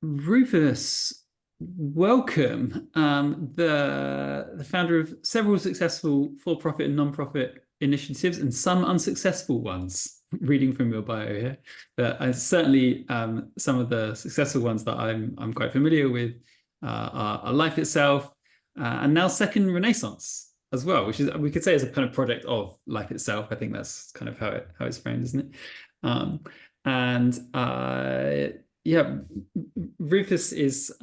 Rufus, welcome. The founder of several successful for-profit and non-profit initiatives and some unsuccessful ones. Reading from your bio here, but certainly some of the successful ones that I'm quite familiar with are Life Itself, and now Second Renaissance as well, which is we could say is a kind of project of Life Itself. I think that's kind of how it's framed, isn't it? And yeah, Rufus is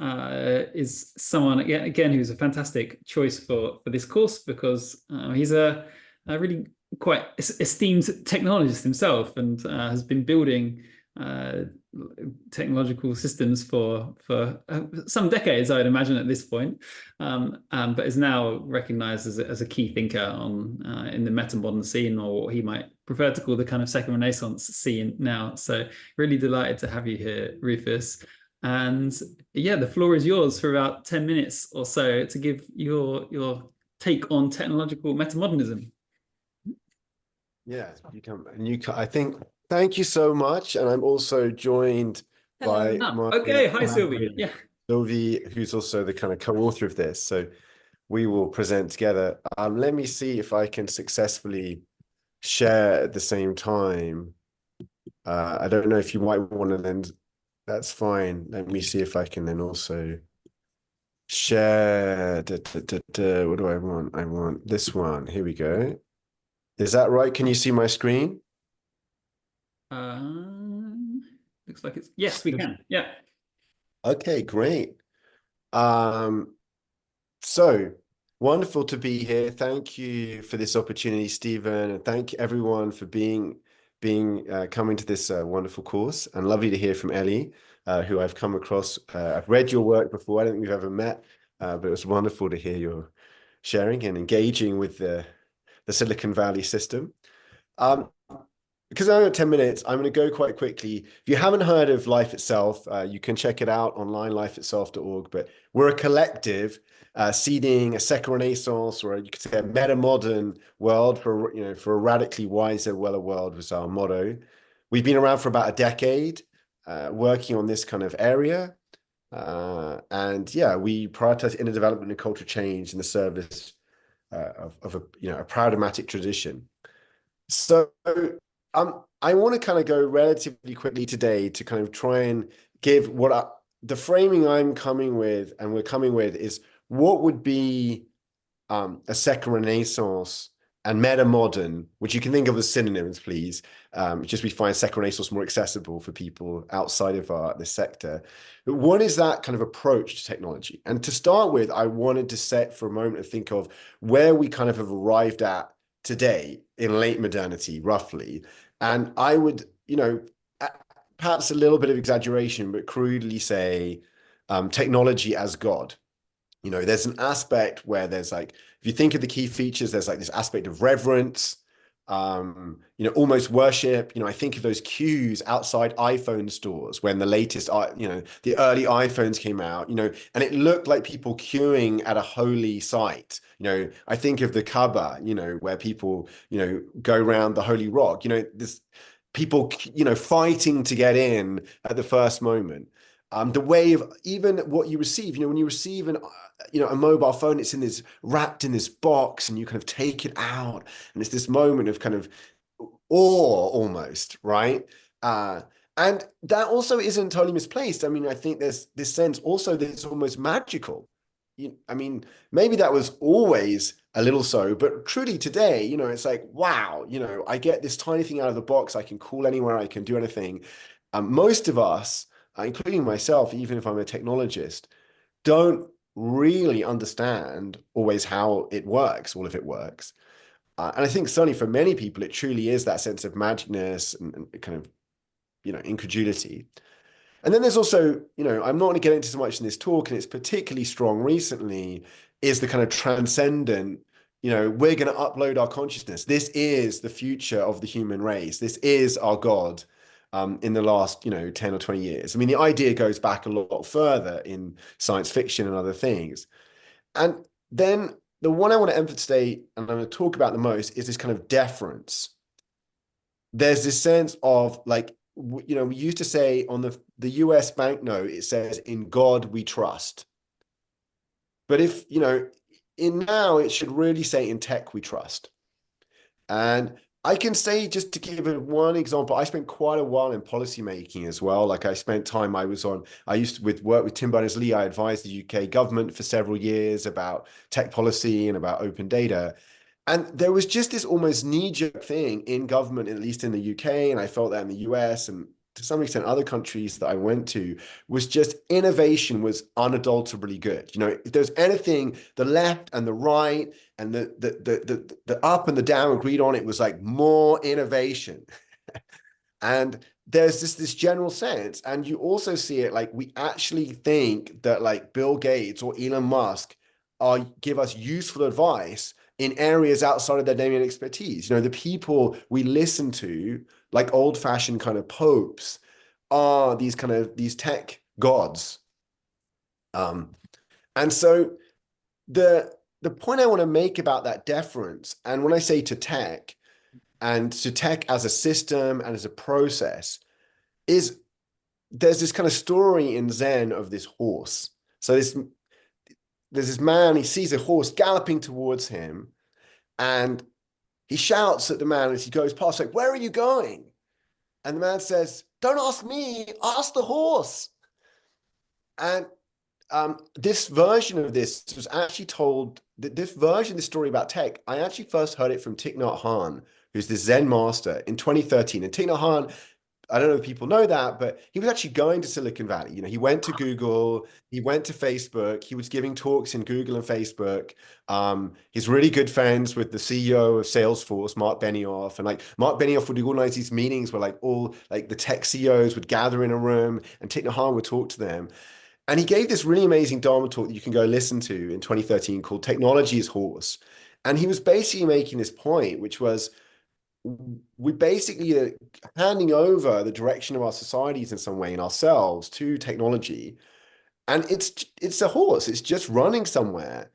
someone again who's a fantastic choice for this course because he's a really quite esteemed technologist himself and has been building technological systems for some decades, I'd imagine at this point, but is now recognized as a key thinker on in the metamodern scene, or what he might prefer to call the kind of second Renaissance scene now. So really delighted to have you here, Rufus. And yeah, the floor is yours for about 10 minutes or so to give your take on technological metamodernism. Yeah, I think, thank you so much. And I'm also joined by hi, Sylvie. Yeah. Sylvie, who's also the kind of co-author of this. So we will present together. Let me see if I can successfully share at the same time. I don't know if you might want to then, that's fine. Let me see if I can then also share. What do I want? I want this one. Here we go. Is that right? Can you see my screen? Looks like it's, yes, we can. Yeah. Okay, great. So wonderful to be here. Thank you for this opportunity, Stephen, and thank everyone for coming to this wonderful course. And lovely to hear from Ellie, who I've come across. I've read your work before. I don't think we've ever met, but it was wonderful to hear your sharing and engaging with the Silicon Valley system. Because I have 10 minutes, I'm going to go quite quickly. If you haven't heard of Life Itself, you can check it out online, lifeitself.org. But we're a collective seeding a second renaissance, or you could say a metamodern world for a radically wiser, weller world was our motto. We've been around for about a decade, working on this kind of area. And yeah, we prioritize inner development and cultural change in the service of a pragmatic tradition. So I want to kind of go relatively quickly today to kind of try and give the framing I'm coming with, and we're coming with, is what would be a second renaissance and metamodern, which you can think of as synonyms, please. Just we find second renaissance more accessible for people outside of this sector. But what is that kind of approach to technology? And to start with, I wanted to set for a moment and think of where we kind of have arrived at today in late modernity, roughly. And I would, perhaps a little bit of exaggeration, but crudely say technology as God. There's an aspect where there's like, if you think of the key features, there's like this aspect of reverence, almost worship. I think of those queues outside iPhone stores when the latest, the early iPhones came out, and it looked like people queuing at a holy site. I think of the Kaaba, where people, go around the holy rock, this people, fighting to get in at the first moment. The way of even what you receive, when you receive a mobile phone, it's wrapped in this box, and you kind of take it out, and it's this moment of kind of awe almost, right? And that also isn't totally misplaced. I mean, I think there's this sense also that it's almost magical. I mean, maybe that was always a little so, but truly today, it's like, wow, I get this tiny thing out of the box. I can call anywhere, I can do anything. Most of us, including myself, even if I'm a technologist, don't really understand always how it works, all of it works. And I think certainly for many people, it truly is that sense of magicness and kind of, incredulity. And then there's also, I'm not going to get into so much in this talk, and it's particularly strong recently, is the kind of transcendent, we're going to upload our consciousness. This is the future of the human race. This is our God. In the last, 10 or 20 years. I mean, the idea goes back a lot further in science fiction and other things. And then the one I want to emphasize today, and I'm going to talk about the most, is this kind of deference. There's this sense of like, we used to say on the the US banknote, it says, "In God we trust." But if, in now it should really say, "In tech we trust." And I can say, just to give it one example, I spent quite a while in policy making as well. Like I spent time, I used to work with Tim Berners-Lee. I advised the UK government for several years about tech policy and about open data. And there was just this almost knee-jerk thing in government, at least in the UK, and I felt that in the US and to some extent other countries that I went to, was just innovation was unadulterably good. If there's anything the left and the right and the up and the down agreed on, it was like more innovation. And there's this general sense, and you also see it, like we actually think that like Bill Gates or Elon Musk give us useful advice in areas outside of their domain expertise. The people we listen to, like old-fashioned kind of popes, are these tech gods. And so the point I want to make about that deference, and when I say to tech, and to tech as a system and as a process, is there's this kind of story in Zen of this horse. So there's this man, he sees a horse galloping towards him, and he shouts at the man as he goes past, like, "Where are you going?" And the man says, "Don't ask me, ask the horse." And this version of this was actually told, this story about tech, I actually first heard it from Thich Nhat Hanh, who's this Zen master, in 2013. And Thich Nhat Hanh, I don't know if people know that, but he was actually going to Silicon Valley. He went to Google, he went to Facebook, he was giving talks in Google and Facebook. He's really good friends with the CEO of Salesforce, Mark Benioff. And like Mark Benioff would organize these meetings where like all like the tech CEOs would gather in a room and Thich Nhat Hanh would talk to them. And he gave this really amazing Dharma talk that you can go listen to in 2013 called "Technology is Horse." And he was basically making this point, which was, we basically are handing over the direction of our societies in some way and ourselves to technology. And it's a horse. It's just running somewhere.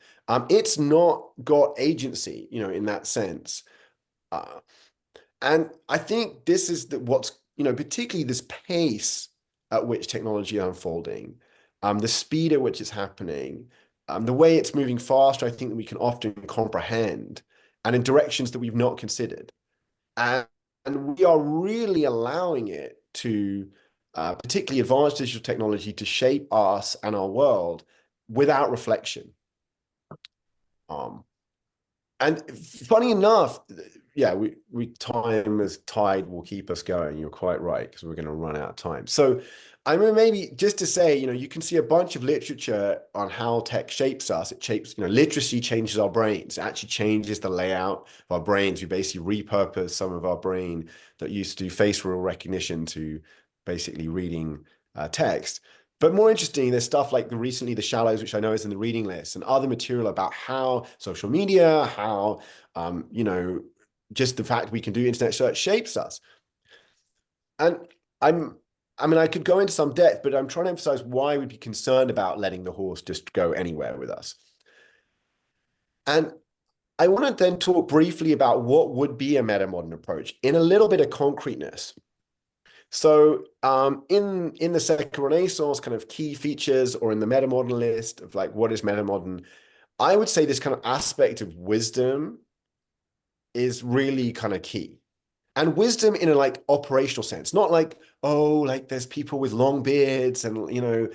It's not got agency, in that sense. Uh, and I think this is what's, particularly this pace at which technology is unfolding, the speed at which it's happening, the way it's moving faster, I think that we can often comprehend, and in directions that we've not considered. And we are really allowing it to, particularly advanced digital technology, to shape us and our world without reflection. And funny enough, yeah, time as tide will keep us going. You're quite right, because we're going to run out of time. So I mean, maybe just to say, you can see a bunch of literature on how tech shapes us. It shapes, literacy changes our brains. It actually changes the layout of our brains. We basically repurpose some of our brain that used to do facial recognition to basically reading text. But more interesting, there's stuff like recently The Shallows, which I know is in the reading list, and other material about how social media, how, just the fact we can do internet search shapes us. And I could go into some depth, but I'm trying to emphasize why we'd be concerned about letting the horse just go anywhere with us. And I want to then talk briefly about what would be a metamodern approach in a little bit of concreteness. So in the second Renaissance kind of key features, or in the metamodern list of like what is metamodern, I would say this kind of aspect of wisdom is really kind of key. And wisdom in a like operational sense, not like, oh, like there's people with long beards and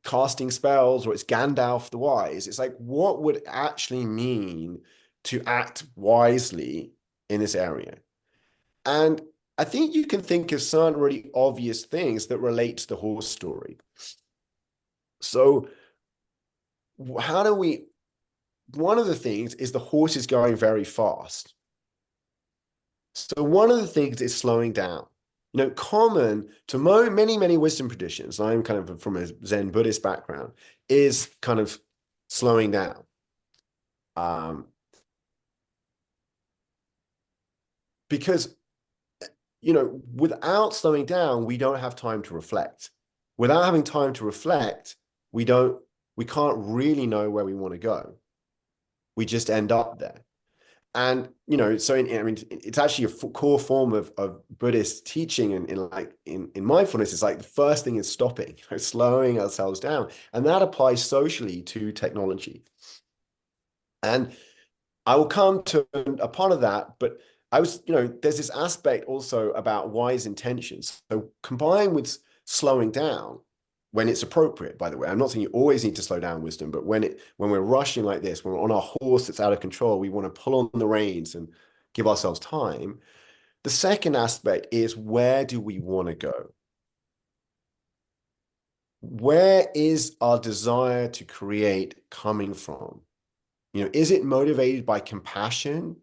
casting spells, or it's Gandalf the Wise. It's like, what would actually mean to act wisely in this area? And I think you can think of certain really obvious things that relate to the horse story. So one of the things is the horse is going very fast. So one of the things is slowing down. Common to many, many wisdom traditions, I'm kind of from a Zen Buddhist background, is kind of slowing down. Because without slowing down, we don't have time to reflect. Without having time to reflect, we can't really know where we want to go. We just end up there. And, you know, so I mean, it's actually a core form of Buddhist teaching in mindfulness. It's like the first thing is stopping, you know, slowing ourselves down. And that applies socially to technology. And I will come to a part of that, but you know, there's this aspect also about wise intentions. So combined with slowing down when it's appropriate, by the way. I'm not saying you always need to slow down wisdom, but when we're rushing like this, when we're on our horse that's out of control, we want to pull on the reins and give ourselves time. The second aspect is, where do we want to go? Where is our desire to create coming from? You know, is it motivated by compassion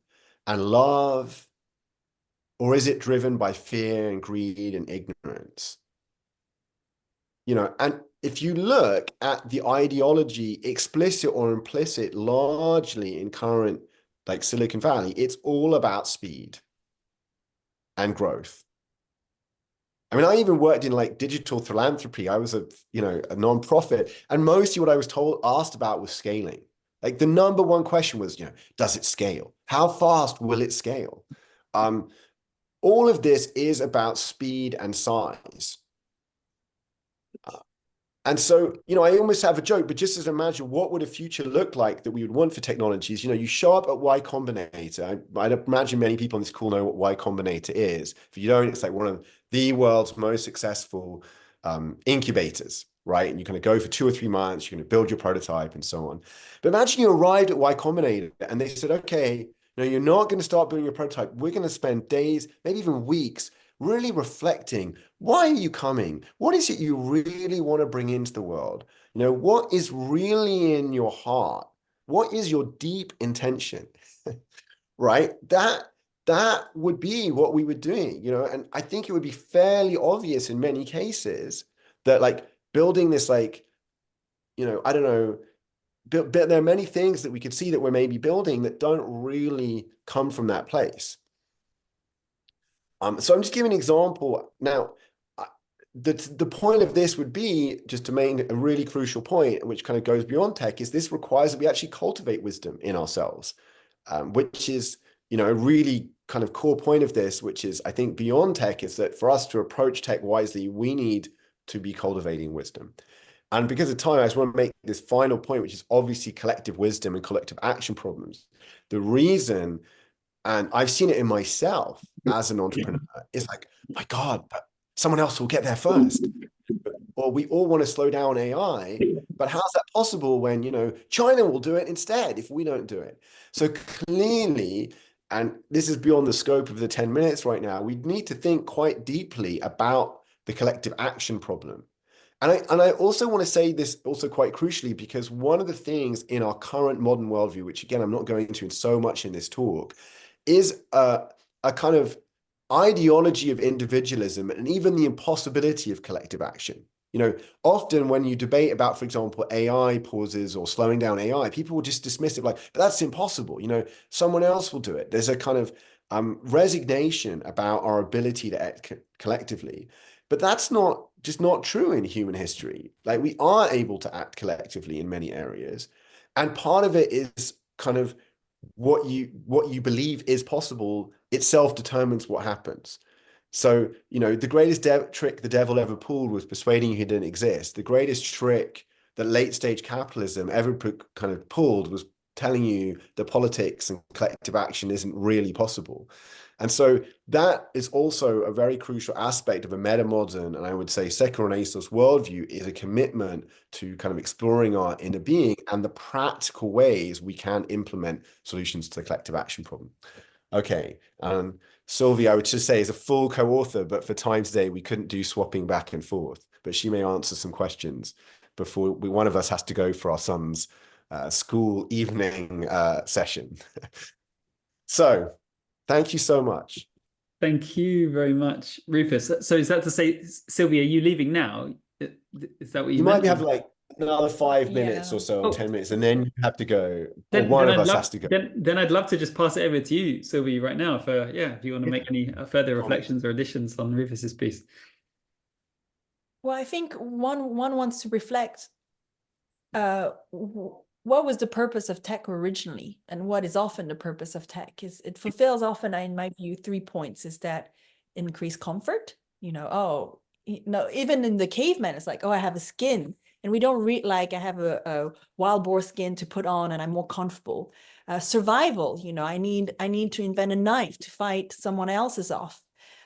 and love, or is it driven by fear and greed and ignorance? You know, and if you look at the ideology, explicit or implicit, largely in current like Silicon Valley, it's all about speed and growth. I mean, I even worked in like digital philanthropy. I was you know, a nonprofit, and mostly what I was asked about was scaling. Like the number one question was, you know, does it scale? How fast will it scale? All of this is about speed and size. And so, you know, I almost have a joke, but just as imagine, what would a future look like that we would want for technologies? You know, you show up at Y Combinator. I'd imagine many people on this call know what Y Combinator is. If you don't, it's like one of the world's most successful incubators, right? And you kind of go for 2 or 3 months, you're going to build your prototype and so on. But imagine you arrived at Y Combinator and they said, okay, no, you're not going to start building your prototype. We're going to spend days, maybe even weeks, really reflecting. Why are you coming? What is it you really want to bring into the world? You know, what is really in your heart? What is your deep intention? Right? That would be what we were doing, you know, and I think it would be fairly obvious in many cases that like building this, like, you know, I don't know, but there are many things that we could see that we're maybe building that don't really come from that place. So I'm just giving an example. Now, the point of this would be, just to make a really crucial point, which kind of goes beyond tech, is this requires that we actually cultivate wisdom in ourselves, which is, you know, a really kind of core point of this, which is, I think, beyond tech, is that for us to approach tech wisely, we need to be cultivating wisdom. And because of time, I just want to make this final point, which is obviously collective wisdom and collective action problems. The reason, and I've seen it in myself as an entrepreneur, is like, my God, but someone else will get there first. Or we all want to slow down AI, but how's that possible when, you know, China will do it instead if we don't do it? So clearly, and this is beyond the scope of the 10 minutes right now, we need to think quite deeply about the collective action problem. And I also want to say this also quite crucially, because one of the things in our current modern worldview, which again, I'm not going into in so much in this talk, is a kind of ideology of individualism and even the impossibility of collective action. You know, often when you debate about, for example, AI pauses or slowing down AI, people will just dismiss it like, but that's impossible. You know, someone else will do it. There's a kind of resignation about our ability to act collectively. But that's not true in human history. Like, we are able to act collectively in many areas. And part of it is kind of what you believe is possible itself determines what happens. So, you know, the greatest trick the devil ever pulled was persuading you he didn't exist. The greatest trick that late stage capitalism ever kind of pulled was telling you that politics and collective action isn't really possible. And so that is also a very crucial aspect of a metamodern, and I would say second-renaissance worldview, is a commitment to kind of exploring our inner being and the practical ways we can implement solutions to the collective action problem. Okay, Sylvie, I would just say, is a full co-author, but for time today, we couldn't do swapping back and forth, but she may answer some questions before one of us has to go for our son's school evening session. So thank you so much. Thank you very much, Rufus. So is that to say, Sylvia, are you leaving now? Is that what you You might meant? have like another 5 minutes Yeah. or so, or Oh, 10 minutes, and then you have to go, or then one then of I'd us love has to go. then I'd love to just pass it over to you, Sylvie, right now for, yeah, if you want to make any further Comment. reflections or additions on Rufus's piece. Well, I think one wants to reflect what was the purpose of tech originally, and what is often the purpose of tech is it fulfills often, in my view, 3 points. Is that increased comfort? Oh, even in the caveman, it's like, oh, I have a skin, and we don't read like I have a wild boar skin to put on and I'm more comfortable. Survival, I need to invent a knife to fight someone else's off.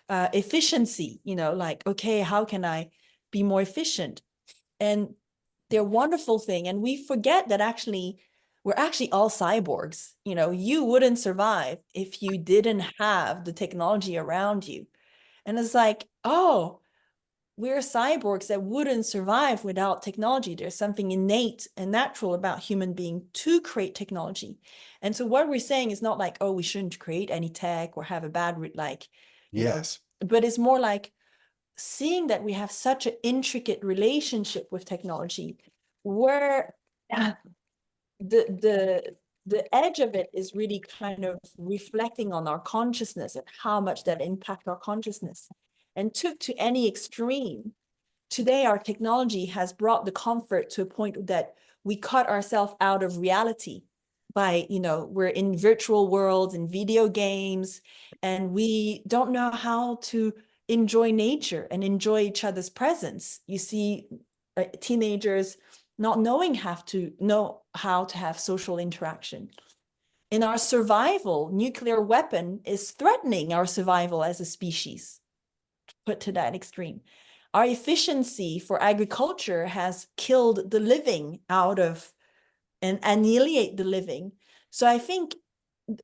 Efficiency, like, okay, how can I be more efficient? And they're wonderful thing. And we forget that actually we're actually all cyborgs. You wouldn't survive if you didn't have the technology around you. And it's like, oh, we're cyborgs that wouldn't survive without technology. There's something innate and natural about human being to create technology. And so what we're saying is not like, oh, we shouldn't create any tech or have a bad, Yes. But it's more like seeing that we have such an intricate relationship with technology, where the edge of it is really kind of reflecting on our consciousness and how much that impacts our consciousness. And took to any extreme, today our technology has brought the comfort to a point that we cut ourselves out of reality by, we're in virtual worlds and video games, and we don't know how to enjoy nature and enjoy each other's presence. You see teenagers not knowing how to have social interaction. In our survival, nuclear weapon is threatening our survival as a species, put to that extreme. Our efficiency for agriculture has killed the living out of and annihilate the living. So I think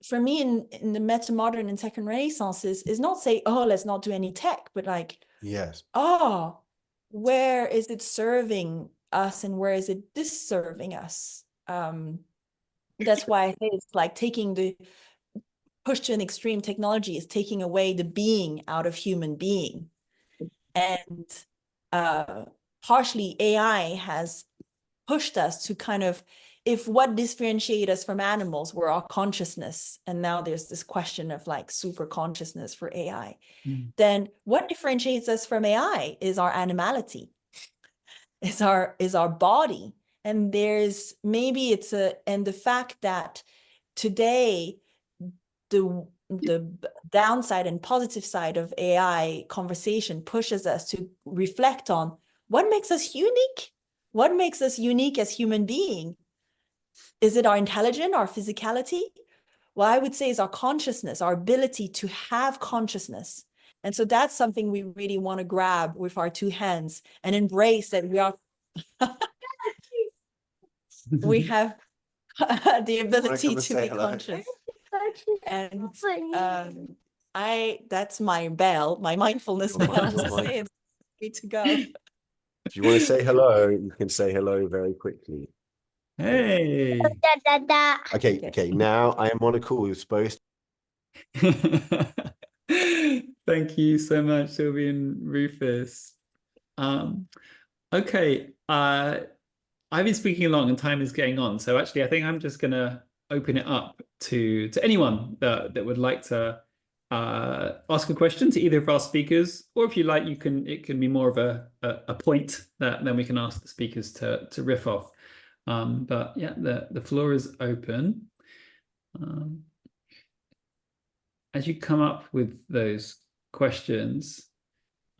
for me in the Metamodern and second Renaissance is not say, oh, let's not do any tech, but like, Yes. oh, where is it serving us and where is it disserving us? That's why I say it's like taking the push to an extreme. Technology is taking away the being out of human being. And partially AI has pushed us to kind of, if what differentiates us from animals were our consciousness, and now there's this question of like super consciousness for AI, then what differentiates us from AI is our animality, is our body. And there's maybe and the fact that today the downside and positive side of AI conversation pushes us to reflect on what makes us unique. What makes us unique as human being? Is it our intelligence, our physicality? Well, I would say is our consciousness, our ability to have consciousness. And so that's something we really want to grab with our 2 hands and embrace, that we have the ability to be conscious. And that's my bell, my mindfulness bell to say it's free to go. If you want to say hello, you can say hello very quickly. Hey. Okay. Now I am on a call. You're supposed Thank you so much, Sylvie and Rufus. Okay. I've been speaking along and time is getting on. So actually, I think I'm just going to open it up to anyone that would like to ask a question to either of our speakers, or if you like, it can be more of a point that then we can ask the speakers to riff off. But yeah, the floor is open. As you come up with those questions,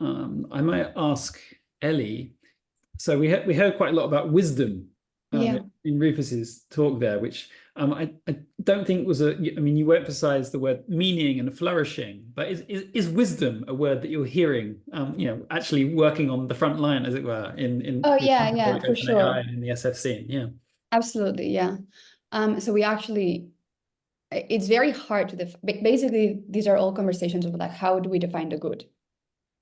I might ask Ellie. So we heard quite a lot about wisdom in Rufus's talk there, which I don't think was I mean, you emphasize the word meaning and flourishing, but is wisdom a word that you're hearing? Actually working on the front line, as it were, in for sure, AI and in the SF scene. Yeah, absolutely, yeah. So we actually, it's very hard to basically, these are all conversations of like, how do we define the good,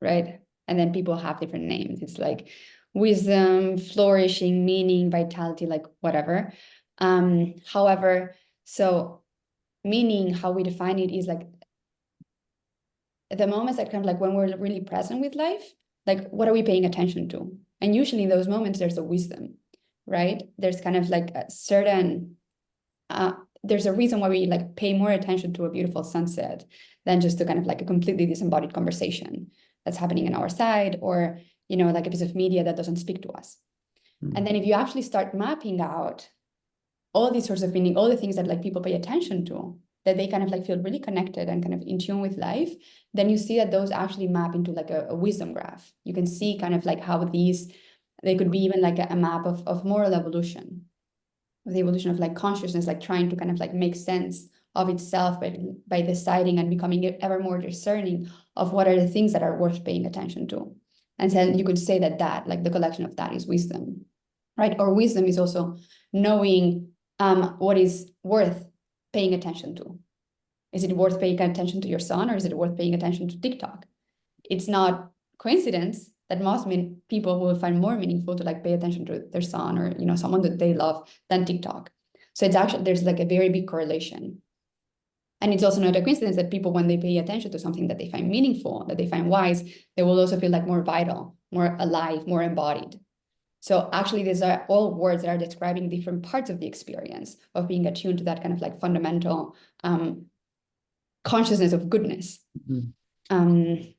right? And then people have different names. It's like wisdom, flourishing, meaning, vitality, like whatever. However, so meaning, how we define it is like the moments that kind of like when we're really present with life, like what are we paying attention to? And usually in those moments, there's a wisdom, right? There's kind of like a certain, there's a reason why we like pay more attention to a beautiful sunset than just to kind of like a completely disembodied conversation that's happening on our side, or, like a piece of media that doesn't speak to us. And then if you actually start mapping out all these sorts of meaning, all the things that like people pay attention to, that they kind of like feel really connected and kind of in tune with life, then you see that those actually map into like a wisdom graph. You can see kind of like how they could be even like a map of moral evolution, of the evolution of like consciousness, like trying to kind of like make sense of itself by deciding and becoming ever more discerning of what are the things that are worth paying attention to. And then you could say that like the collection of that is wisdom, right? Or wisdom is also knowing what is worth paying attention to. Is it worth paying attention to your son, or is it worth paying attention to TikTok? It's not coincidence that most people will find more meaningful to like pay attention to their son or, you know, someone that they love than TikTok. So it's actually, there's like a very big correlation. And it's also not a coincidence that people, when they pay attention to something that they find meaningful, that they find wise, they will also feel like more vital, more alive, more embodied. So actually, these are all words that are describing different parts of the experience of being attuned to that kind of like fundamental consciousness of goodness. And,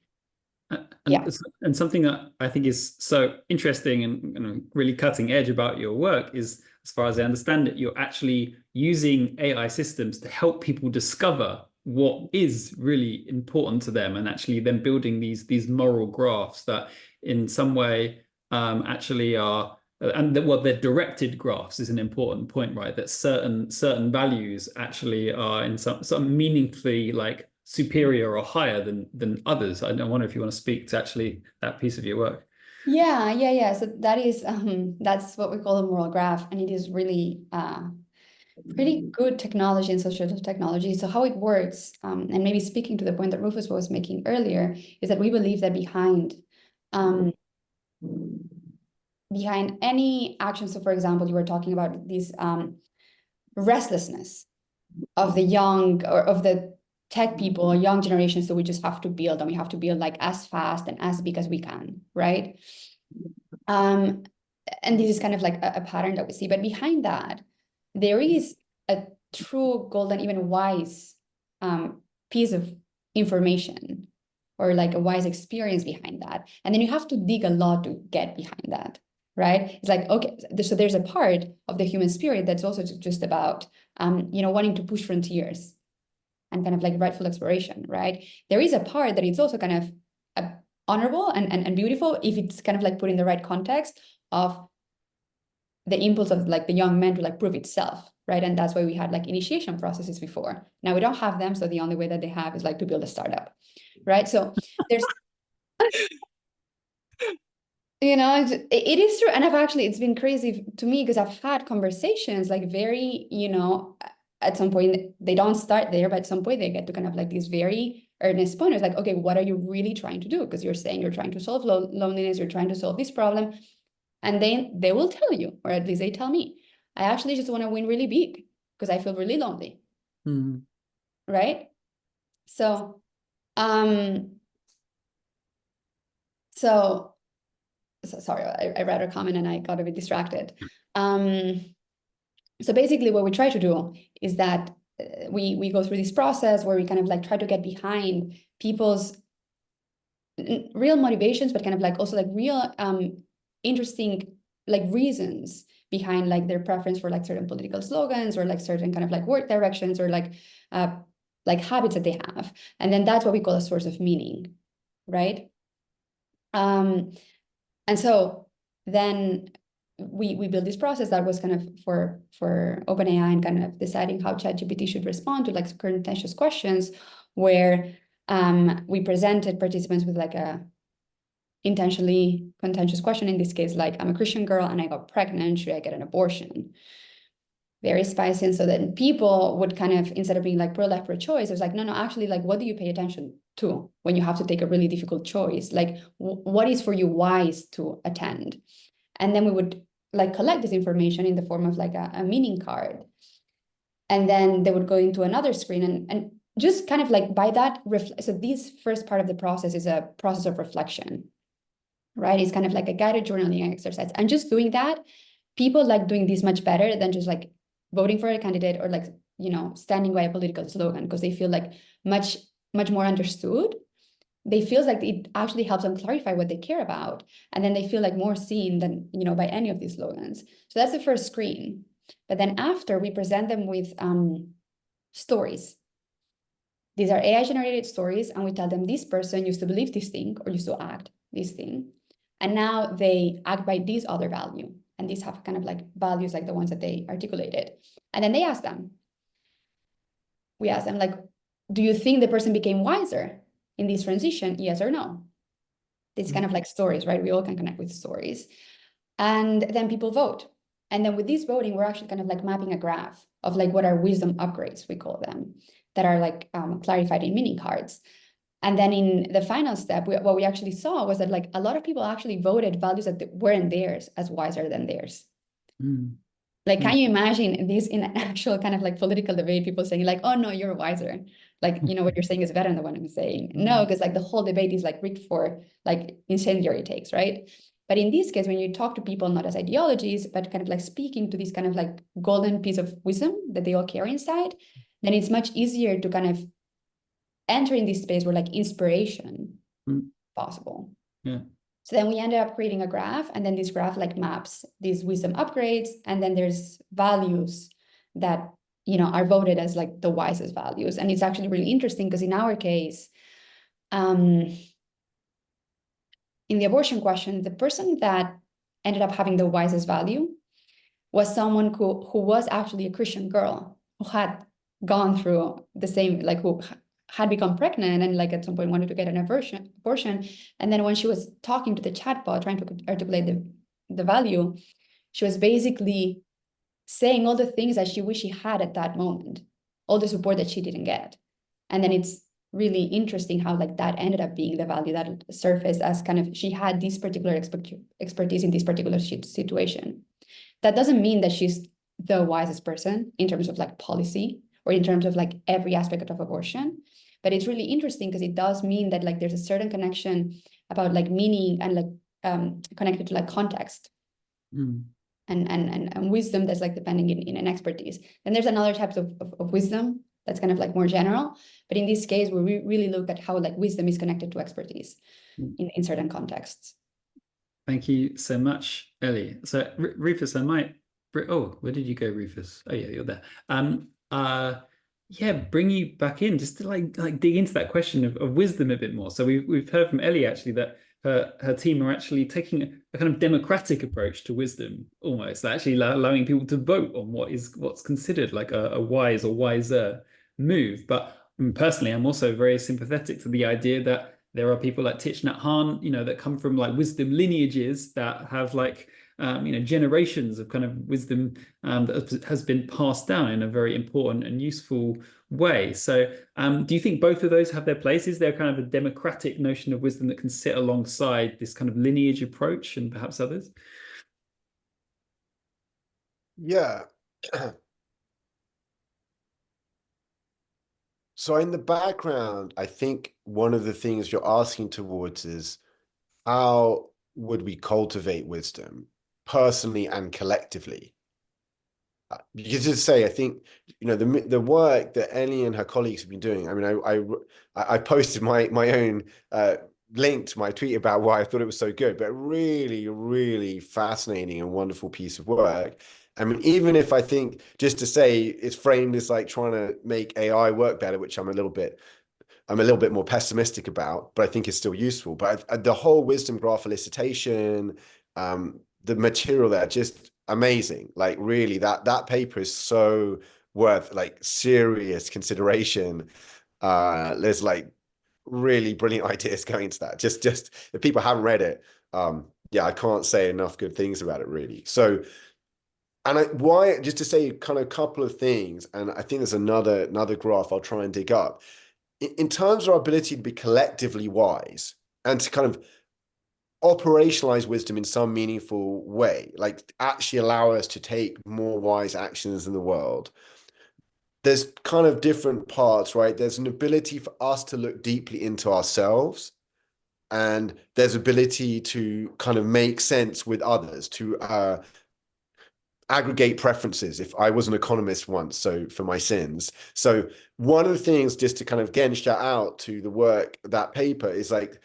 Yeah. and something that I think is so interesting and really cutting edge about your work is, as far as I understand it, you're actually using AI systems to help people discover what is really important to them, and actually then building these moral graphs that in some way actually are, and well, they're directed graphs is an important point, right? That certain values actually are in some meaningfully like superior or higher than others. I wonder if you want to speak to actually that piece of your work. Yeah. So that is that's what we call a moral graph, and it is really pretty good technology and social technology. So how it works, and maybe speaking to the point that Rufus was making earlier, is that we believe that behind any action, so for example, you were talking about this restlessness of the young or of the tech people, young generation, so we just have to build, and we have to build like as fast and as big as we can, right? And this is kind of like a pattern that we see, but behind that, there is a true golden, even wise piece of information, or like a wise experience behind that. And then you have to dig a lot to get behind that, right? It's like, okay, so there's a part of the human spirit that's also just about, wanting to push frontiers and kind of like rightful exploration, right? There is a part that it's also kind of honorable and beautiful if it's kind of like put in the right context of the impulse of like the young man to like prove itself, right? And that's why we had like initiation processes before. Now we don't have them, so the only way that they have is like to build a startup, right? So there's it is true. And it's been crazy to me because I've had conversations like very, at some point they don't start there, but at some point they get to kind of like this very earnest point. It's like, okay, what are you really trying to do? Because you're saying you're trying to solve loneliness, you're trying to solve this problem. And then they will tell you, or at least they tell me, I actually just want to win really big because I feel really lonely. Right? So, sorry, I read a comment and I got a bit distracted. So basically what we try to do is that we go through this process where we kind of like try to get behind people's real motivations, but kind of like also like real interesting like reasons behind like their preference for like certain political slogans or like certain kind of like work directions or like habits that they have. And then that's what we call a source of meaning, right? And so then we built this process that was kind of for OpenAI and kind of deciding how ChatGPT should respond to like contentious questions, where we presented participants with like a intentionally contentious question. In this case, like, I'm a Christian girl and I got pregnant, should I get an abortion? Very spicy. And so then people would kind of, instead of being like pro-life, pro-choice, it was like, no, actually, like, what do you pay attention to when you have to take a really difficult choice? Like, what is for you wise to attend? And then we would like collect this information in the form of like a meaning card. And then they would go into another screen and just kind of like by that, so this first part of the process is a process of reflection, right? It's kind of like a guided journaling exercise. And just doing that, people like doing this much better than just like voting for a candidate or like, standing by a political slogan, because they feel like much more understood. They feel like it actually helps them clarify what they care about. And then they feel like more seen than, by any of these slogans. So that's the first screen. But then after, we present them with stories. These are AI generated stories, and we tell them this person used to believe this thing or used to act this thing, and now they act by this other value, and these have kind of like values like the ones that they articulated. And then we ask them like, do you think the person became wiser in this transition? Yes or no? It's kind of like stories, right? We all can connect with stories. And then people vote. And then with this voting, we're actually kind of like mapping a graph of like what are wisdom upgrades, we call them, that are like clarified in meaning cards. And then in the final step, what we actually saw was that like a lot of people actually voted values that weren't theirs as wiser than theirs. Like, can you imagine this in an actual kind of like political debate, people saying like, oh no, you're wiser. Like, you know, what you're saying is better than what I'm saying. No, because like the whole debate is like rigged for like incendiary takes, right? But in this case, when you talk to people, not as ideologies, but kind of like speaking to this kind of like golden piece of wisdom that they all carry inside, then it's much easier to kind of enter in this space where like inspiration possible. Yeah. So then we ended up creating a graph, and then this graph like maps these wisdom upgrades, and then there's values that, you know, are voted as like the wisest values. And it's actually really interesting because in our case, in the abortion question, the person that ended up having the wisest value was someone who was actually a Christian girl who had gone through the same, like who had become pregnant and like at some point wanted to get an abortion. And then when she was talking to the chatbot, trying to articulate the value, she was basically saying all the things that she wished she had at that moment, all the support that she didn't get. And then it's really interesting how like that ended up being the value that surfaced as kind of, she had this particular expertise in this particular situation. That doesn't mean that she's the wisest person in terms of like policy or in terms of like every aspect of abortion. But it's really interesting because it does mean that like there's a certain connection about like meaning and like connected to like context and wisdom that's like depending in an expertise. And there's another types of wisdom that's kind of like more general. But in this case, we really look at how like wisdom is connected to expertise in certain contexts. Thank you so much, Ellie. So Rufus, I might. Oh, where did you go, Rufus? Oh yeah, you're there. Yeah, bring you back in just to like dig into that question of wisdom a bit more. So we've heard from Ellie actually that her team are actually taking a kind of democratic approach to wisdom, almost actually allowing people to vote on what's considered like a wise or wiser move. But personally, I'm also very sympathetic to the idea that there are people like Thich Nhat Hanh, you know, that come from like wisdom lineages that have like you know, generations of kind of wisdom that has been passed down in a very important and useful way. So do you think both of those have their place? Is there kind of a democratic notion of wisdom that can sit alongside this kind of lineage approach and perhaps others? Yeah. So in the background, I think one of the things you're asking towards is how would we cultivate wisdom personally and collectively? Because to say, I think, you know, the work that Ellie and her colleagues have been doing. I mean, I posted my own link to my tweet about why I thought it was so good, but really, really fascinating and wonderful piece of work. I mean, even if I think, just to say, it's framed as like trying to make AI work better, which I'm a little bit more pessimistic about, but I think it's still useful. But the whole wisdom graph elicitation, the material there, just amazing. Like really, that paper is so worth like serious consideration. There's like really brilliant ideas going into that. Just if people haven't read it, yeah, I can't say enough good things about it really. So, and why, just to say kind of a couple of things, and I think there's another graph I'll try and dig up. In terms of our ability to be collectively wise and to kind of operationalize wisdom in some meaningful way, like actually allow us to take more wise actions in the world, there's kind of different parts, right? There's an ability for us to look deeply into ourselves, and there's ability to kind of make sense with others, to aggregate preferences. If I was an economist once, so for my sins. So one of the things, just to kind of again shout out to the work, that paper, is like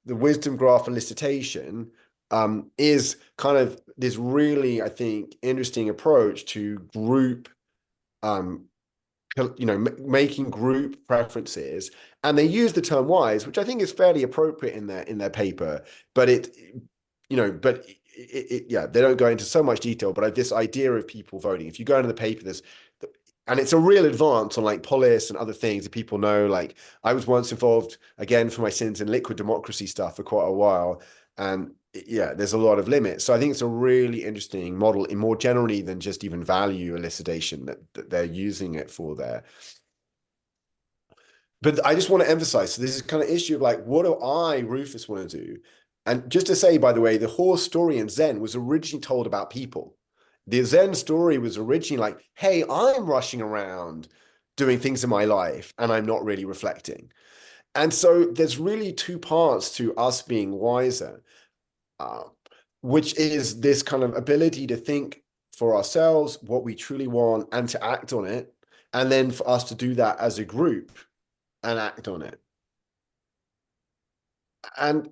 the wisdom graph elicitation is kind of this really, I think, interesting approach to group, making group preferences. And they use the term wise, which I think is fairly appropriate in their paper, but yeah, they don't go into so much detail, but this idea of people voting, if you go into the paper, and it's a real advance on like polis and other things that people know. Like I was once involved, again, for my sins, in liquid democracy stuff for quite a while. And yeah, there's a lot of limits. So I think it's a really interesting model in more generally than just even value elicitation that they're using it for there. But I just want to emphasize, so this is kind of issue of like, what do I, Rufus, want to do? And just to say, by the way, the horse story in Zen was originally told about people. The Zen story was originally like, hey, I'm rushing around doing things in my life and I'm not really reflecting. And so there's really two parts to us being wiser, which is this kind of ability to think for ourselves what we truly want and to act on it. And then for us to do that as a group and act on it. And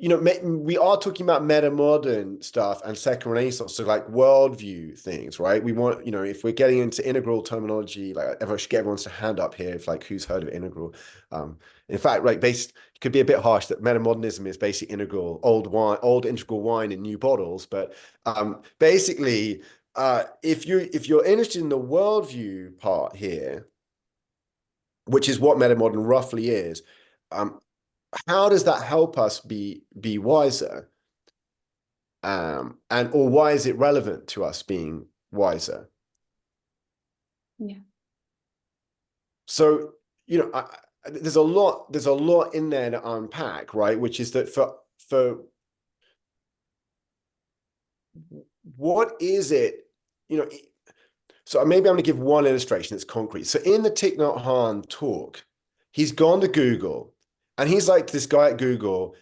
we are talking about metamodern stuff and second renaissance, so like worldview things, right? We want, if we're getting into integral terminology, like everyone should get everyone's hand up here if like who's heard of integral. In fact, like it could be a bit harsh that metamodernism is basically integral, old integral wine in new bottles. But basically, if you're interested in the worldview part here, which is what metamodern roughly is, how does that help us be wiser? Or why is it relevant to us being wiser? Yeah. So, there's a lot in there to unpack, right? Which is that for what is it, so maybe I'm going to give one illustration that's concrete. So in the Thich Nhat Hanh talk, he's gone to Google and he's like to this guy at Google,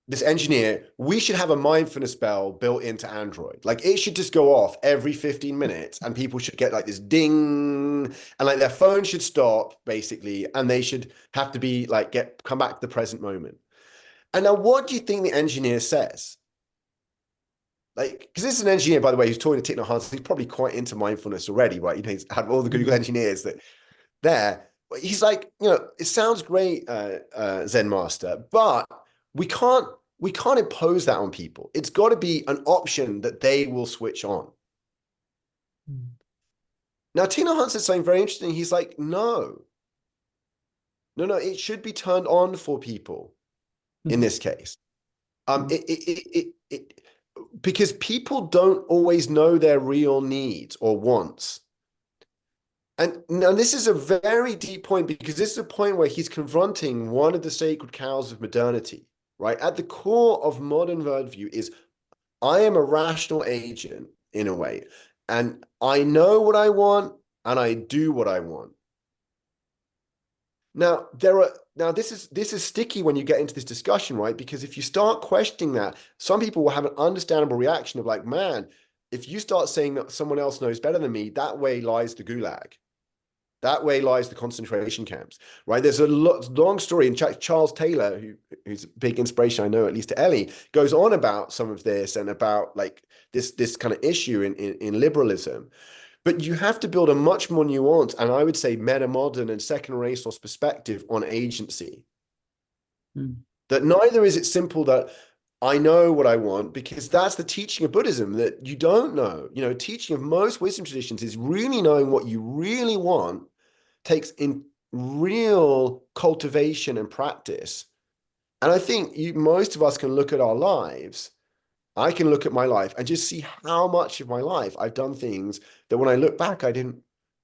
this engineer, we should have a mindfulness bell built into Android. Like it should just go off every 15 minutes and people should get like this ding and like their phone should stop basically. And they should have to be like, come back to the present moment. And now what do you think the engineer says? Like, because this is an engineer, by the way, who's talking to Thich Nhat Hanh, so he's probably quite into mindfulness already, right? He's had all the Google engineers that there. He's like, it sounds great, Zen master, but we can't impose that on people. It's got to be an option that they will switch on. Now, Thich Nhat Hanh said something very interesting. He's like, no, it should be turned on for people in this case. Because people don't always know their real needs or wants. And now this is a very deep point, because this is a point where he's confronting one of the sacred cows of modernity, right? At the core of modern worldview is, I am a rational agent in a way, and I know what I want and I do what I want. Now, this is sticky when you get into this discussion, right? Because if you start questioning that, some people will have an understandable reaction of like, man, if you start saying that someone else knows better than me, that way lies the gulag. That way lies the concentration camps, right? There's a long story, and Charles Taylor, who's a big inspiration, I know, at least to Ellie, goes on about some of this and about like this kind of issue in liberalism. But you have to build a much more nuanced, and I would say metamodern and second renaissance perspective on agency. That neither is it simple that I know what I want, because that's the teaching of Buddhism, that you don't know. Teaching of most wisdom traditions is really knowing what you really want takes in real cultivation and practice. And I think most of us can look at our lives. I can look at my life and just see how much of my life I've done things that when I look back, I didn't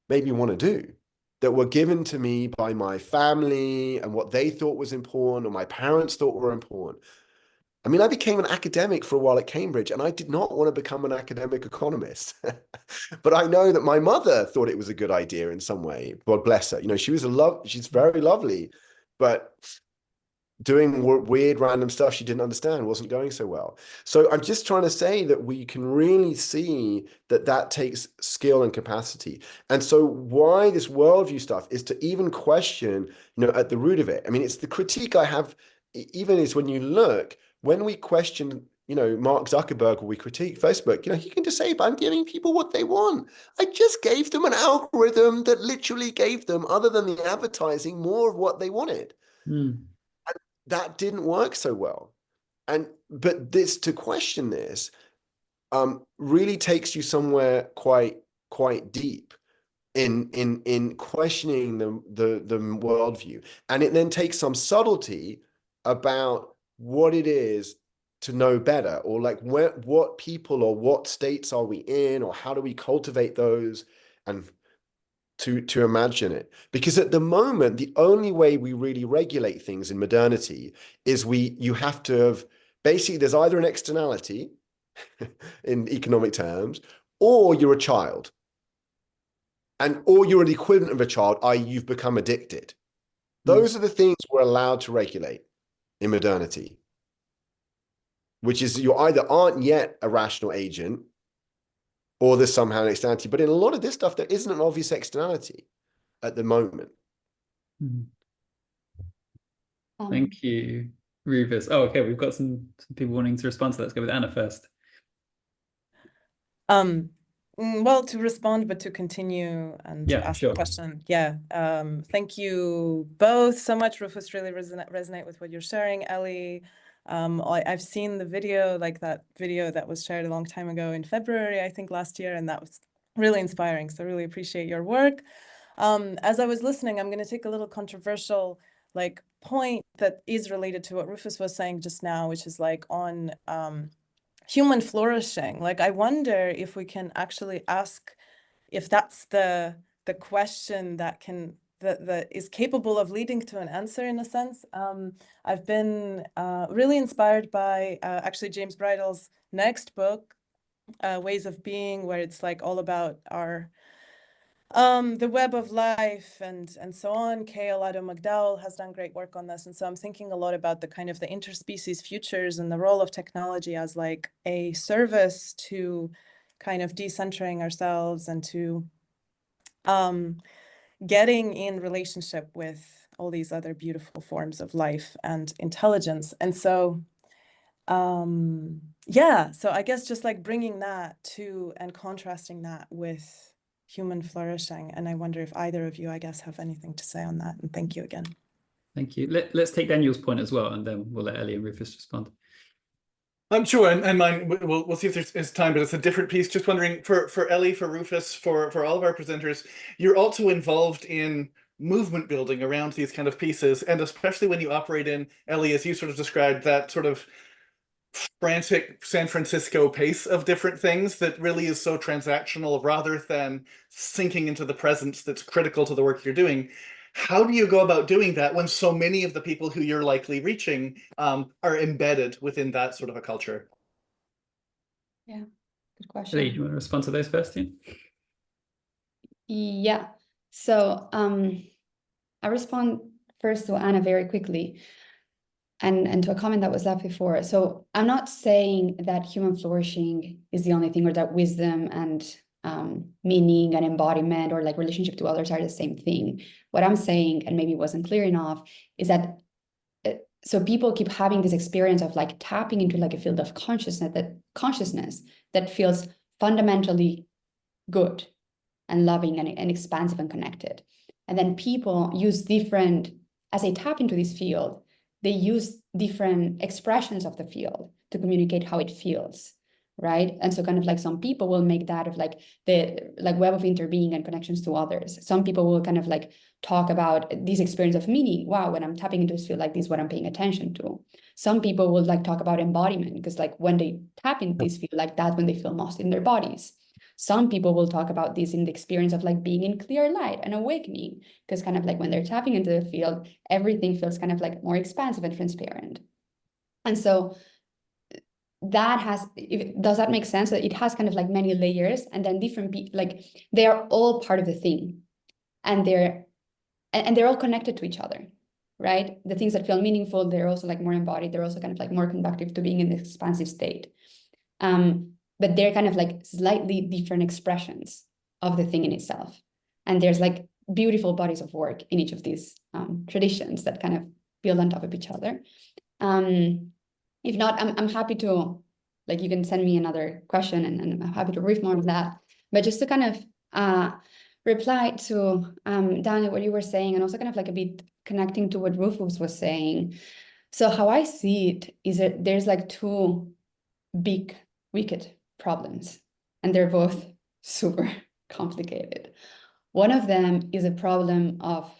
maybe want to do, that were given to me by my family and what they thought was important or my parents thought were important. I mean, I became an academic for a while at Cambridge, and I did not want to become an academic economist. But I know that my mother thought it was a good idea in some way. God bless her. She's very lovely, but doing weird, random stuff she didn't understand wasn't going so well. So I'm just trying to say that we can really see that takes skill and capacity. And so why this worldview stuff is to even question, at the root of it. I mean, it's the critique I have, even is when you look, when we question, Mark Zuckerberg, or we critique Facebook, he can just say, but I'm giving people what they want. I just gave them an algorithm that literally gave them, other than the advertising, more of what they wanted. Mm. And that didn't work so well. But to question this really takes you somewhere quite deep in questioning the worldview. And it then takes some subtlety about what it is to know better, or like what people or what states are we in, or how do we cultivate those, and to imagine it. Because at the moment, the only way we really regulate things in modernity is you have to have, basically, there's either an externality in economic terms, or you're a child. Or you're the equivalent of a child, i.e. you've become addicted. Those are the things we're allowed to regulate in modernity, which is you either aren't yet a rational agent, or there's somehow an externality. But in a lot of this stuff, there isn't an obvious externality at the moment. Thank you, Rufus. Oh, okay, we've got some people wanting to respond, so let's go with Anna first. Well, to respond, but to continue and to ask a question. Yeah. Thank you both so much. Rufus, really resonate with what you're sharing. Ellie, I've seen the video, like that video that was shared a long time ago in February, I think last year, and that was really inspiring. So really appreciate your work. As I was listening, I'm going to take a little controversial point that is related to what Rufus was saying just now, which is on human flourishing. I wonder if we can actually ask if that's the question that is capable of leading to an answer, in a sense. I've been really inspired by actually James Bridle's next book, Ways of Being, where it's all about our the web of life and so on. Kay McDowell has done great work on this. And so I'm thinking a lot about the kind of the interspecies futures and the role of technology as a service to kind of decentering ourselves and to getting in relationship with all these other beautiful forms of life and intelligence. And so yeah, so I guess just bringing that to and contrasting that with human flourishing. And I wonder if either of you, I guess, have anything to say on that. And thank you again. Thank you. Let's take Daniel's point as well, and then we'll let Ellie and Rufus respond. I'm sure, and mine, we'll see if there's time, but it's a different piece. Just wondering, for Ellie, for Rufus, for all of our presenters, you're also involved in movement building around these kind of pieces, and especially when you operate in, Ellie, as you sort of described, that sort of frantic San Francisco pace of different things that really is so transactional rather than sinking into the presence that's critical to the work you're doing. How do you go about doing that when so many of the people who you're likely reaching are embedded within that sort of a culture? Yeah, good question. Ellie, do you want to respond to those first, Ian? Yeah, so I respond first to Anna very quickly. And to a comment that was left before. So I'm not saying that human flourishing is the only thing, or that wisdom and meaning and embodiment or relationship to others are the same thing. What I'm saying, and maybe it wasn't clear enough, is that so people keep having this experience of tapping into a field of consciousness that feels fundamentally good and loving and expansive and connected. And then people use different, as they tap into this field, they use different expressions of the field to communicate how it feels, right? And so kind of some people will make that of the web of interbeing and connections to others. Some people will kind of talk about this experience of meaning. Wow, when I'm tapping into this field like this, what I'm paying attention to. Some people will talk about embodiment, because when they tap into this field that, when they feel most in their bodies. Some people will talk about this in the experience of being in clear light and awakening, because kind of when they're tapping into the field, everything feels kind of more expansive and transparent. And so that does that make sense? That it has kind of many layers, and then different people, they are all part of the thing, and they're all connected to each other, right? The things that feel meaningful, they're also more embodied. They're also kind of more conductive to being in the expansive state. But they're kind of slightly different expressions of the thing in itself. And there's beautiful bodies of work in each of these traditions that kind of build on top of each other. If not, I'm happy to, like, you can send me another question and I'm happy to read more of that. But just to kind of reply to Daniel, what you were saying, and also kind of like a bit connecting to what Rufus was saying. So how I see it is that there's like two big, wicked problems, and they're both super complicated. One of them is a problem of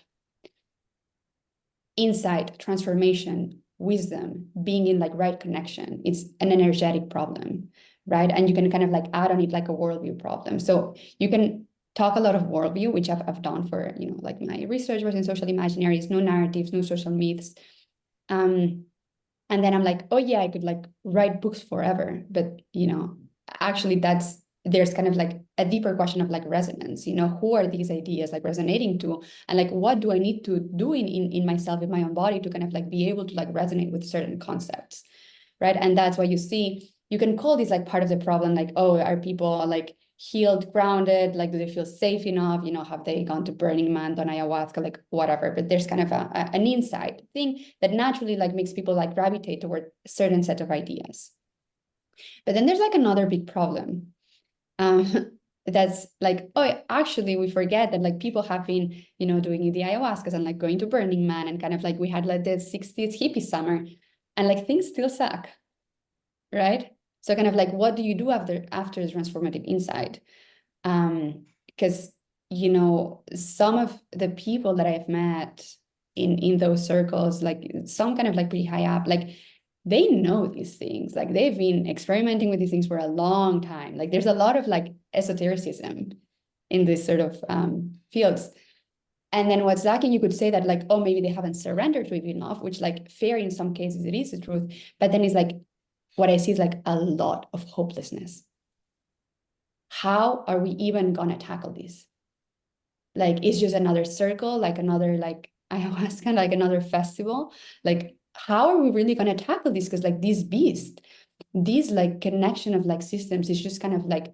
insight, transformation, wisdom, being in like right connection. It's an energetic problem, right? And you can kind of like add on it like a worldview problem. So you can talk a lot of worldview, which I've done for, you know, like my research was in social imaginaries, no narratives, no social myths. And then I'm like, oh yeah, I could like write books forever. But, you know, actually there's kind of like a deeper question of like resonance, you know, who are these ideas like resonating to? And like, what do I need to do in myself, in my own body to kind of like be able to like resonate with certain concepts, right? And that's why you see, you can call this like part of the problem, like, oh, are people like healed, grounded, like do they feel safe enough, you know, have they gone to Burning Man, done ayahuasca, like whatever. But there's kind of an insight thing that naturally like makes people like gravitate toward a certain set of ideas. But then there's like another big problem, that's like, oh, actually we forget that like people have been, you know, doing the ayahuascas and like going to Burning Man, and kind of like we had like the 60s hippie summer, and like things still suck, right? So kind of like, what do you do after the transformative insight? Because, you know, some of the people that I've met in those circles, like some kind of like pretty high up, like they know these things, like they've been experimenting with these things for a long time. Like there's a lot of like esotericism in this sort of fields. And then what's lacking, you could say that like, oh, maybe they haven't surrendered to it enough, which like fair in some cases it is the truth. But then it's like, what I see is like a lot of hopelessness. How are we even gonna tackle this? Like, it's just another circle, like another like ayahuasca, like another festival. Like, how are we really gonna tackle this? Because like this beast, this like connection of like systems is just kind of like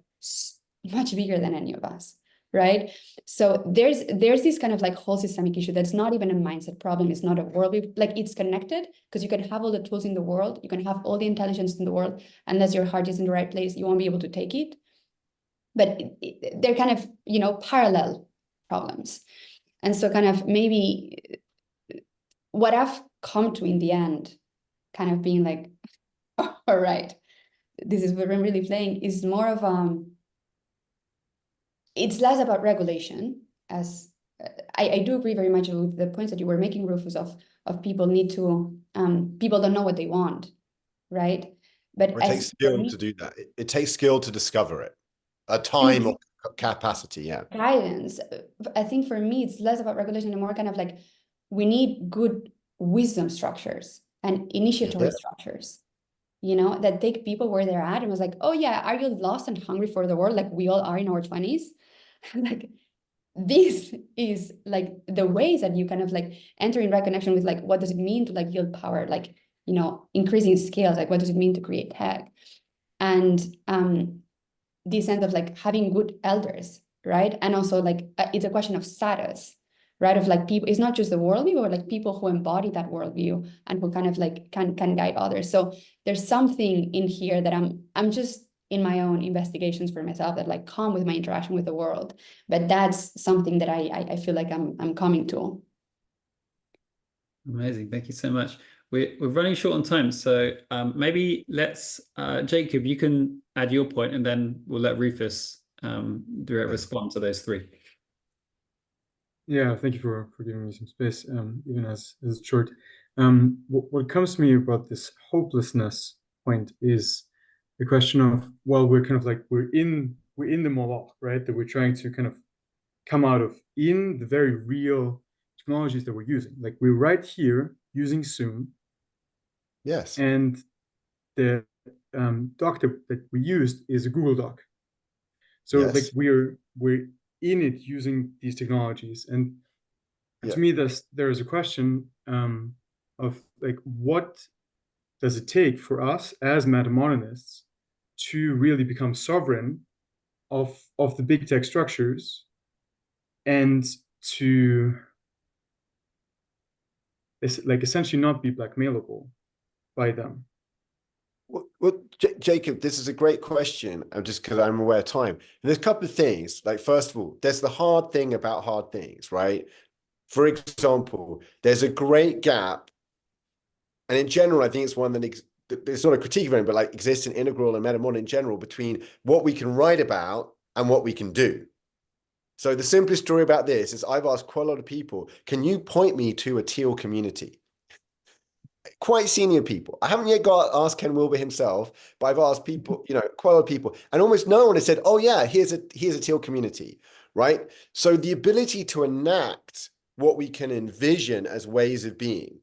much bigger than any of us, right? So there's this kind of like whole systemic issue that's not even a mindset problem. It's not a worldview, like it's connected, because you can have all the tools in the world, you can have all the intelligence in the world, unless your heart is in the right place, you won't be able to take it. But they're kind of, you know, parallel problems. And so kind of maybe what I've come to in the end, kind of being like, oh, all right, this is what I'm really playing, is more of it's less about regulation, as I do agree very much with the points that you were making, Rufus, of people need to, people don't know what they want, right? But it takes skill to do that. It takes skill to discover it. A time or capacity, yeah. Guidance. I think for me, it's less about regulation and more kind of like, we need good wisdom structures and initiatory structures, you know, that take people where they're at and was like, oh yeah, are you lost and hungry for the world? Like we all are in our 20s. Like this is like the ways that you kind of like enter in reconnection with like, what does it mean to like yield power? Like, you know, increasing scales, like what does it mean to create tech? And this sense of like having good elders, right? And also like it's a question of status, right? Of like people, it's not just the worldview, but like people who embody that worldview and who kind of like can guide others. So there's something in here that I'm just in my own investigations for myself that like come with my interaction with the world. But that's something that I feel like I'm coming to. Amazing. Thank you so much. We're running short on time, so maybe let's Jacob, you can add your point, and then we'll let Rufus direct respond to those three. Yeah, thank you for giving me some space, even as it's short. What comes to me about this hopelessness point is the question of, well, we're kind of like we're in the moloch, right? That we're trying to kind of come out of in the very real technologies that we're using. Like we're right here using Zoom. Yes. And the doc that we used is a Google Doc. So like we're in it using these technologies. And to me, there is a question of like, what does it take for us as metamodernists to really become sovereign of the big tech structures and to like essentially not be blackmailable by them, Well, Jacob, this is a great question. Just because I'm aware of time. And there's a couple of things. Like, first of all, there's the hard thing about hard things, right? For example, there's a great gap, and in general, I think it's one that it's not a critique of it, but like exists in integral and metamodern in general, between what we can write about and what we can do. So the simplest story about this is I've asked quite a lot of people, can you point me to a teal community? Quite senior people. I haven't yet asked Ken Wilber himself, but I've asked people, quite a lot of people, and almost no one has said, oh yeah, here's a teal community, right? So the ability to enact what we can envision as ways of being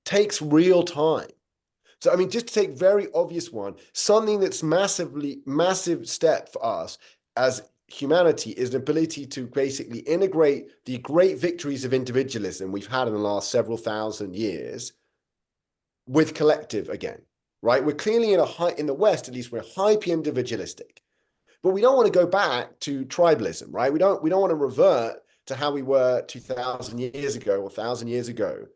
takes real time. So, I mean, just to take very obvious one, something that's massive step for us as humanity is an ability to basically integrate the great victories of individualism we've had in the last several thousand years with collective again, right? We're clearly in the West, at least, we're hyper individualistic, but we don't want to go back to tribalism, right? We don't want to revert to how we were 2,000 years ago or 1,000 years ago.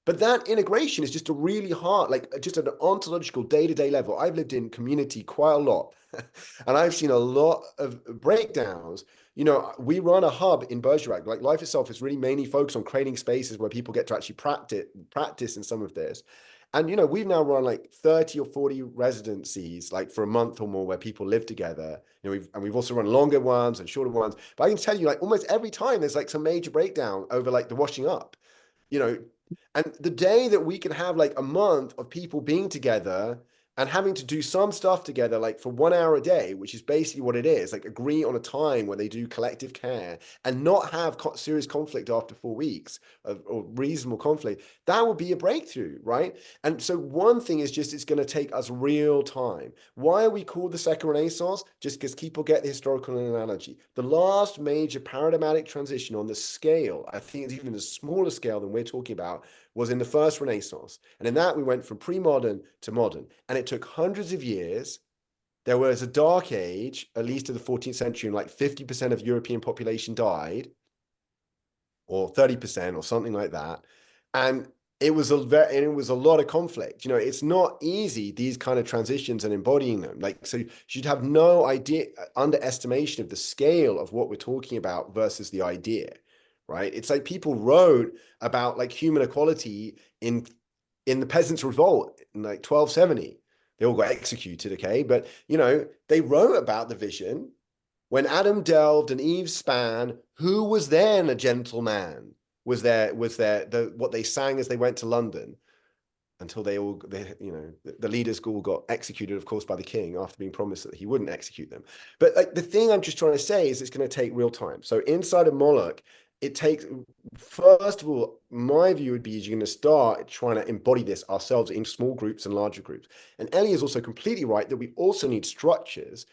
But that integration is just a really hard, like just at an ontological day-to-day level. I've lived in community quite a lot, and I've seen a lot of breakdowns. We run a hub in Bergerac. Like, life itself is really mainly focused on creating spaces where people get to actually practice in some of this. And, we've now run like 30 or 40 residencies, like for a month or more, where people live together. We've also run longer ones and shorter ones. But I can tell you, like, almost every time there's like some major breakdown over like the washing up, and the day that we can have like a month of people being together and having to do some stuff together, like for 1 hour a day, which is basically what it is, like agree on a time where they do collective care and not have serious conflict after 4 weeks or reasonable conflict, that would be a breakthrough, right? And so one thing is just, it's going to take us real time. Why are we called the Second Renaissance? Just because people get the historical analogy. The last major paradigmatic transition on the scale, I think it's even a smaller scale than we're talking about, was in the First Renaissance. And in that, we went from pre-modern to modern. And it took hundreds of years. There was a dark age, at least in the 14th century, and like 50% of European population died, or 30% or something like that. And it was a lot of conflict. It's not easy, these kind of transitions and embodying them. Like, so you should have no underestimation of the scale of what we're talking about versus the idea. Right? It's like people wrote about like human equality in the Peasants' Revolt in like 1270. They all got executed, okay? But, they wrote about the vision. When Adam delved and Eve span, who was then a gentleman? Was there what they sang as they went to London, until the leaders all got executed, of course, by the king after being promised that he wouldn't execute them. But like, the thing I'm just trying to say is it's going to take real time. So inside of Moloch, it takes, first of all, my view would be you're going to start trying to embody this ourselves in small groups and larger groups. And Ellie is also completely right that we also need structures,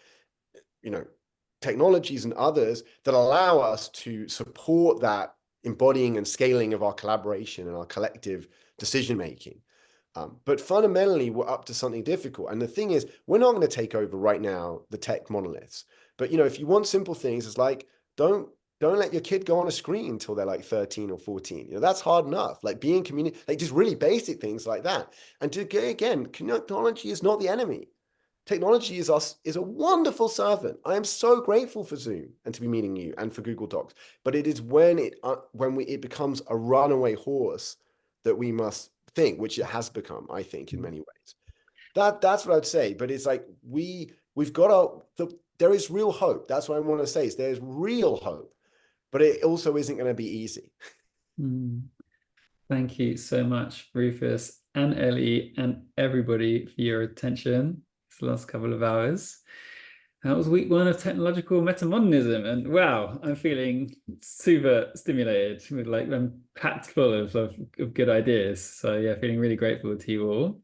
technologies and others that allow us to support that embodying and scaling of our collaboration and our collective decision-making. But fundamentally, we're up to something difficult. And the thing is, we're not going to take over right now the tech monoliths. But, if you want simple things, it's like, don't let your kid go on a screen until they're like 13 or 14. That's hard enough. Like, being community, like just really basic things like that. And again, technology is not the enemy. Technology is a wonderful servant. I am so grateful for Zoom and to be meeting you and for Google Docs. But it is when it becomes a runaway horse that we must think, which it has become, I think, in many ways. That's what I'd say. But it's like we've got there is real hope. That's what I want to say, is there's real hope, but it also isn't going to be easy. Thank you so much, Rufus and Ellie and everybody, for your attention the last couple of hours. That was week 1 of technological metamodernism, and wow, I'm feeling super stimulated. I'm packed full of good ideas. So yeah, feeling really grateful to you all.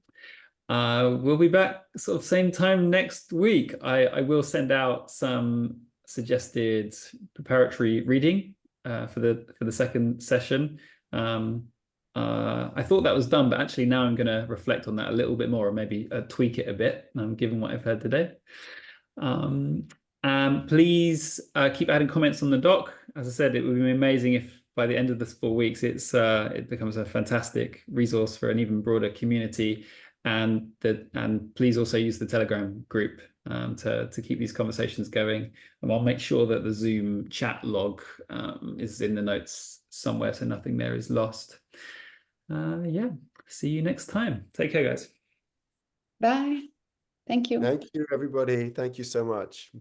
We'll be back sort of same time next week. I will send out some suggested preparatory reading for the second session. I thought that was done, but actually now I'm going to reflect on that a little bit more, or maybe tweak it a bit, given what I've heard today. Please keep adding comments on the doc. As I said, it would be amazing if by the end of this 4 weeks, it becomes a fantastic resource for an even broader community. and please also use the Telegram group to keep these conversations going. And I'll make sure that the Zoom chat log is in the notes somewhere, so nothing there is lost. Yeah, see you next time. Take care, guys. Bye. Thank you. Thank you, everybody. Thank you so much.